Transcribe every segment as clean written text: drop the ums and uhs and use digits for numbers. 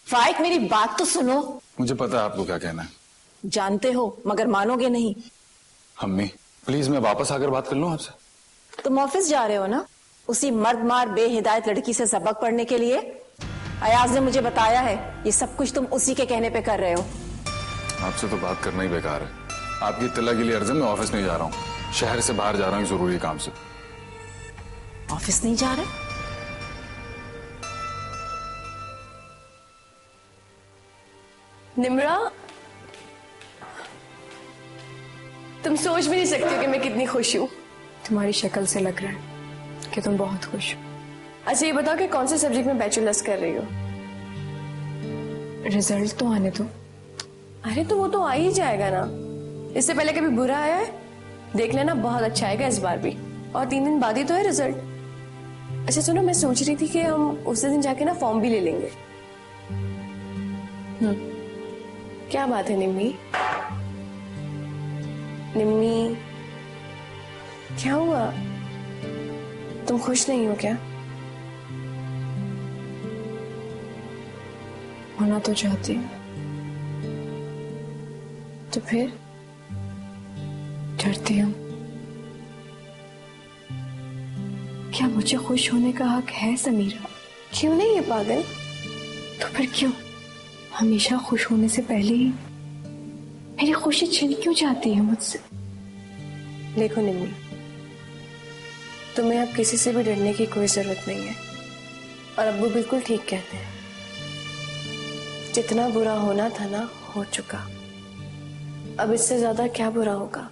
फाइक, मेरी बात तो सुनो। मुझे पता है आपको क्या कहना है। जानते हो मगर मानोगे नहीं। अम्मी प्लीज मैं वापस आकर बात कर लूं आपसे। तुम ऑफिस जा रहे हो ना, उसी मर्द मार बेहिदायत लड़की से सबक पढ़ने के लिए। अयाज ने मुझे बताया है ये सब कुछ तुम उसी के कहने पे कर रहे हो। आपसे तो बात करना ही बेकार है। आपकी इत्तला के लिए अर्जुन मैं ऑफिस नहीं जा रहा हूँ, शहर से बाहर जा रहा हूँ जरूरी काम से। ऑफिस नहीं जा रहे? निम्रा, तुम सोच भी नहीं सकती हो कि मैं कितनी खुश हूँ। तुम्हारी शक्ल से लग रहा है कि तुम बहुत खुश हो। अच्छा ये बताओ कि कौन से सब्जेक्ट में बैचलर्स कर रही हो? रिजल्ट तो आने दो। अरे तो वो तो आ ही जाएगा ना। इससे पहले कभी बुरा आया है? देख लेना, बहुत अच्छा आएगा इस बार भी। और 3 दिन बाद ही तो है रिजल्ट। अच्छा सुनो, मैं सोच रही थी कि हम उसी दिन जाके ना फॉर्म भी ले लेंगे। क्या बात है निम्मी? निम्मी क्या हुआ? तुम खुश नहीं हो क्या? होना तो चाहती हूँ, तो फिर डरती हूँ। क्या मुझे खुश होने का हक है समीरा? क्यों नहीं है पागल? तो फिर क्यों हमेशा खुश होने से पहले ही मेरी खुशी छीन क्यों जाती है मुझसे? देखो निम्मी, तुम्हें अब किसी से भी डरने की कोई जरूरत नहीं है। और अब्बू बिल्कुल ठीक कहते हैं, जितना बुरा होना था ना हो चुका। अब इससे ज्यादा क्या बुरा होगा?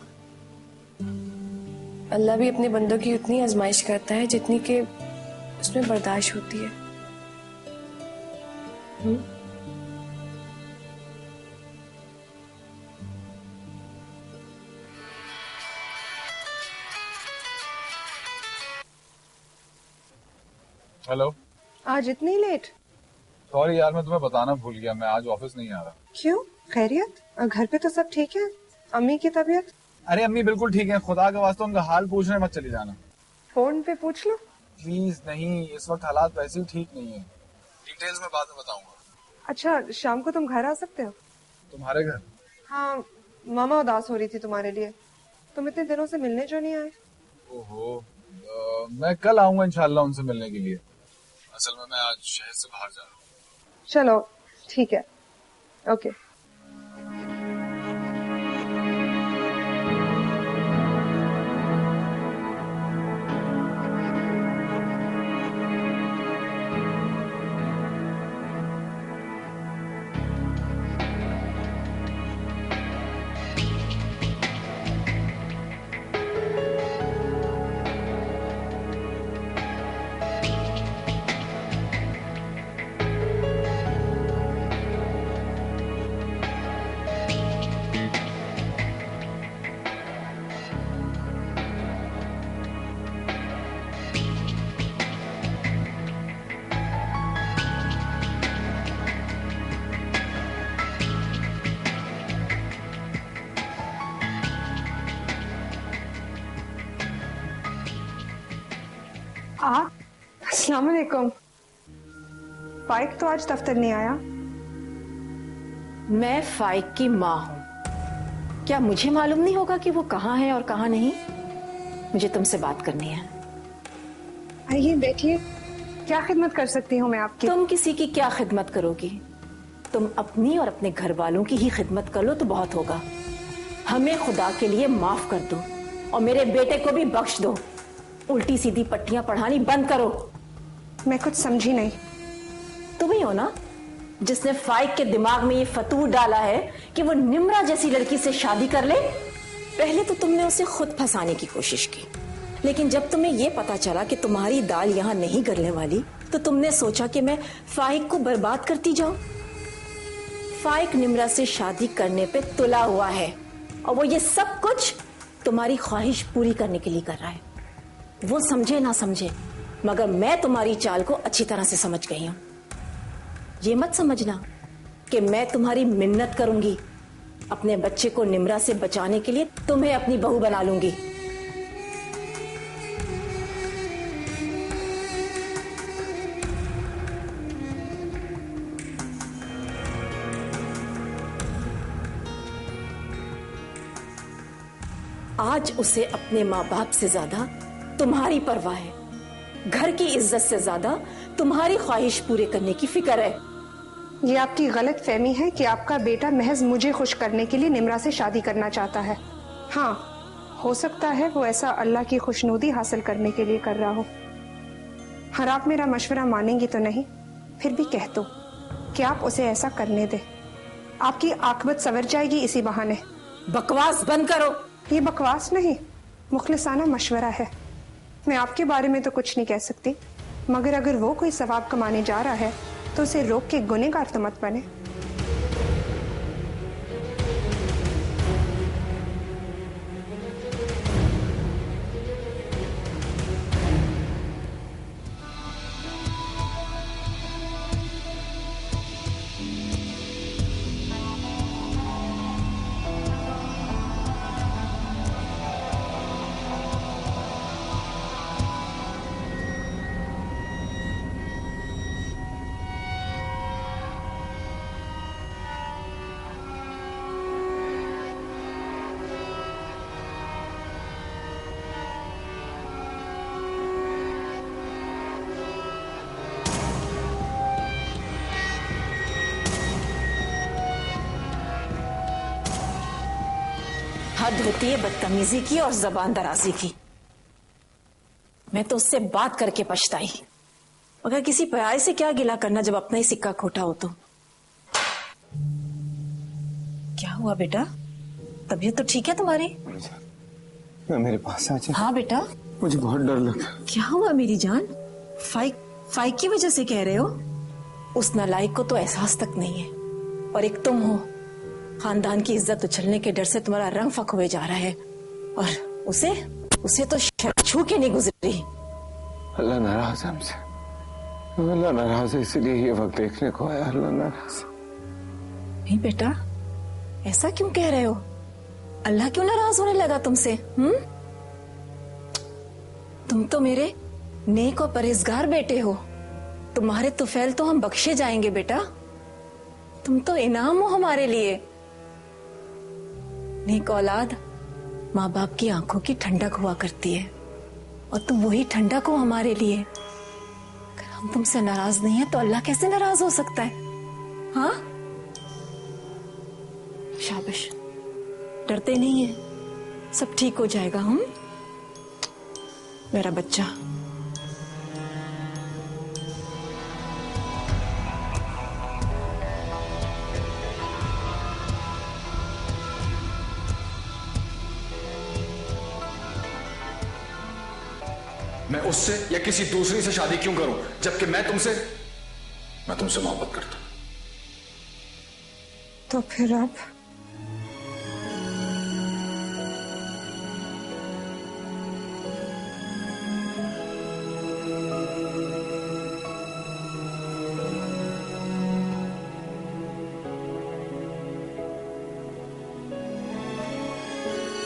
अल्लाह भी अपने बंदों की उतनी आजमाइश करता है जितनी कि उसमें बर्दाश्त होती है। हेलो। आज इतनी लेट? सॉरी यार, मैं तुम्हें बताना भूल गया, मैं आज ऑफिस नहीं आ रहा। क्यों? खैरियत? घर पे तो सब ठीक है। अम्मी की तबीयत? अरे अम्मी बिल्कुल ठीक है, खुदा के वास्ते उनका हाल पूछने मत चली जाना। फोन पे पूछ लो। प्लीज नहीं, इस वक्त हालात वैसे ही ठीक नहीं है। डिटेल्स में बाद में बताऊंगा। अच्छा शाम को तुम घर आ सकते हो? तुम्हारे घर? हाँ, मामा उदास हो रही थी तुम्हारे लिए। तुम इतने दिनों से मिलने जो नहीं आए। ओहो, मैं कल आऊंगा इंशाल्लाह उनसे मिलने के लिए। असल में मैं आज शहर से बाहर जा रहा हूँ। चलो ठीक है, ओके। अस्सलाम वालेकुम। फाइक तो आज दफ्तर नहीं आया। मैं फाइक की माँ हूं, क्या मुझे मालूम नहीं होगा कि वो कहाँ है और कहाँ नहीं? मुझे तुमसे बात करनी है। आइए बैठिए, क्या खिदमत कर सकती हूँ मैं आपकी? तुम किसी की क्या खिदमत करोगी? तुम अपनी और अपने घर वालों की ही खिदमत कर लो तो बहुत होगा। हमें खुदा के लिए माफ कर दो और मेरे बेटे को भी बख्श दो। उल्टी सीधी पट्टियां पढ़ानी बंद करो। मैं कुछ समझी नहीं। तुम ही हो ना जिसने फाइक के दिमाग में ये फतूर डाला है कि वो निम्रा जैसी लड़की से शादी कर ले। पहले तो तुमने उसे खुद फंसाने की कोशिश की, लेकिन जब तुम्हें ये पता चला कि तुम्हारी दाल यहाँ नहीं गलने वाली तो तुमने सोचा कि मैं फाइक को बर्बाद करती जाऊं। फाइक निम्रा से शादी करने पे तुला हुआ है और वो ये सब कुछ तुम्हारी ख्वाहिश पूरी करने के लिए कर रहा है। वो समझे ना समझे, मगर मैं तुम्हारी चाल को अच्छी तरह से समझ गई हूं। ये मत समझना कि मैं तुम्हारी मिन्नत करूंगी। अपने बच्चे को निम्रा से बचाने के लिए तुम्हें अपनी बहू बना लूंगी। आज उसे अपने माँ बाप से ज्यादा तुम्हारी परवाह है, घर की इज्जत से ज्यादा तुम्हारी ख्वाहिश पूरे करने की फिक्र है। ये आपकी गलत फहमी है कि आपका बेटा महज मुझे खुश करने के लिए निम्रा से शादी करना चाहता है। हाँ, हो सकता है वो ऐसा अल्लाह की खुशनुदी हासिल करने के लिए कर रहा हो। और आप मेरा मशवरा मानेंगी तो नहीं, फिर भी कह दो कि आप उसे ऐसा करने दे। आपकी आकबत संवर जाएगी इसी बहाने। बकवास बंद करो। ये बकवास नहीं, मुखलिसाना मशवरा है। मैं आपके बारे में तो कुछ नहीं कह सकती, मगर अगर वो कोई सवाब कमाने जा रहा है तो उसे रोक के गुनहगार तो मत बने। हद होती है बदतमीजी की और जबान दराजी की। मैं तो उससे बात करके पछताई, मगर किसी पराये से क्या गिला करना जब अपना ही सिक्का खोटा हो तो। क्या हुआ बेटा, तबीयत तो ठीक है तुम्हारी? मैं मेरे पास आ जा। हाँ बेटा। मुझे बहुत डर लगता है। क्या हुआ मेरी जान? फाइक की वजह से कह रहे हो? उस नालायक को तो एहसास तक नहीं है, और एक तुम हो। खानदान की इज्जत उछलने के डर से तुम्हारा रंग फक हुए जा रहा है, और उसे तो छू के नहीं गुजरी। अल्लाह नाराज है हमसे, अल्लाह नाराज है, इसलिए ये वक्त देखने को आया। अल्लाह नाराज। नहीं बेटा, ऐसा क्यों कह रहे हो? अल्लाह क्यों नाराज होने लगा तुमसे? तुम तो मेरे नेक और परहेजगार बेटे हो। तुम्हारे तुफैल तो हम बख्शे जाएंगे बेटा। तुम तो इनाम हो हमारे लिए। नेक औलाद माँ बाप की आंखों की ठंडक हुआ करती है, और तुम वही ठंडक हो हमारे लिए। अगर हम तुमसे नाराज नहीं है तो अल्लाह कैसे नाराज हो सकता है? हाँ, शाबाश, डरते नहीं है, सब ठीक हो जाएगा। मेरा बच्चा। मैं उससे या किसी दूसरी से शादी क्यों करूं, जबकि मैं तुमसे मोहब्बत करता हूं। तो फिर आप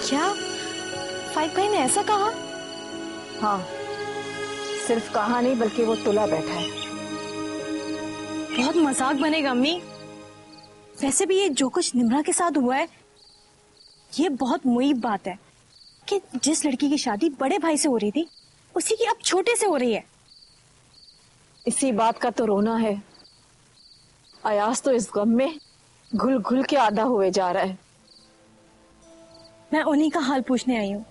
क्या फाइक भाई ने ऐसा कहा? हाँ, सिर्फ कहा नहीं बल्कि वो तुला बैठा है। बहुत मजाक बनेगा अम्मी। वैसे भी ये जो कुछ निम्रा के साथ हुआ है, ये बहुत मुईब बात है कि जिस लड़की की शादी बड़े भाई से हो रही थी, उसी की अब छोटे से हो रही है। इसी बात का तो रोना है। अयाज तो इस गम में घुल घुल के आधा हुए जा रहा है। मैं उन्हीं का हाल पूछने आई हूँ।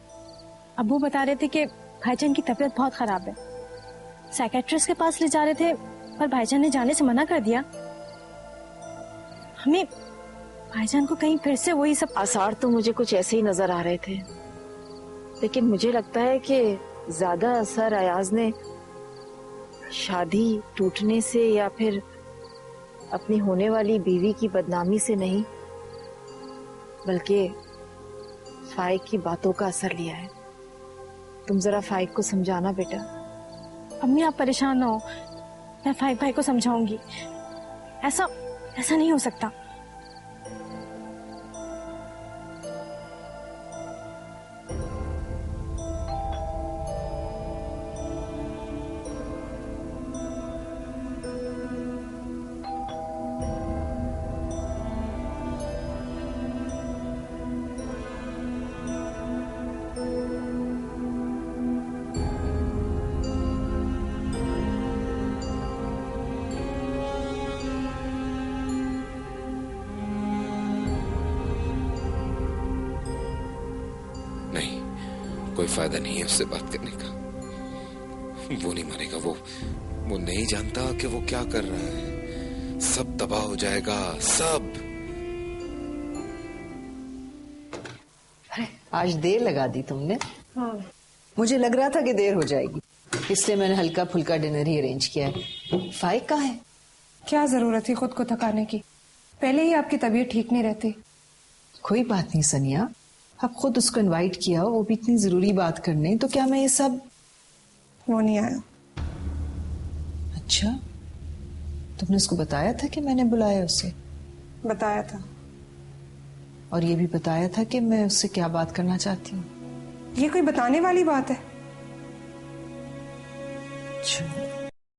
अब्बू बता रहे थे कि भाईजान की तबीयत बहुत खराब है। साइकेट्रिस्ट के पास ले जा रहे थे, पर भाईजान ने जाने से मना कर दिया। हमें भाईजान को कहीं फिर से वही सब आसार तो मुझे कुछ ऐसे ही नजर आ रहे थे, लेकिन मुझे लगता है कि ज्यादा असर अयाज ने शादी टूटने से या फिर अपनी होने वाली बीवी की बदनामी से नहीं, बल्कि फाइक की बातों का असर लिया है। तुम जरा फाइक को समझाना बेटा। अम्मी आप परेशान ना हो, मैं फाइक भाई को समझाऊंगी। ऐसा नहीं हो सकता। फायदा नहीं है उससे बात करने का। वो नहीं मानेगा, वो नहीं जानता कि वो क्या कर रहा है। सब तबाह हो जाएगा, सब। अरे आज देर लगा दी तुमने। हाँ। मुझे लग रहा था कि देर हो जाएगी, इसलिए मैंने हल्का फुल्का डिनर ही अरेंज किया है। फाइक कहाँ है? क्या जरूरत थी खुद को थकाने की, पहले ही आपकी तबीयत ठीक नहीं रहती। कोई बात नहीं सनिया, आप खुद उसको इनवाइट किया, वो भी इतनी जरूरी बात करने, तो क्या मैं ये सब। वो नहीं आया। अच्छा, तुमने उसको बताया था कि मैंने बुलाया उसे? बताया था। और ये भी बताया था कि मैं उससे क्या बात करना चाहती हूँ? ये कोई बताने वाली बात है? अच्छा।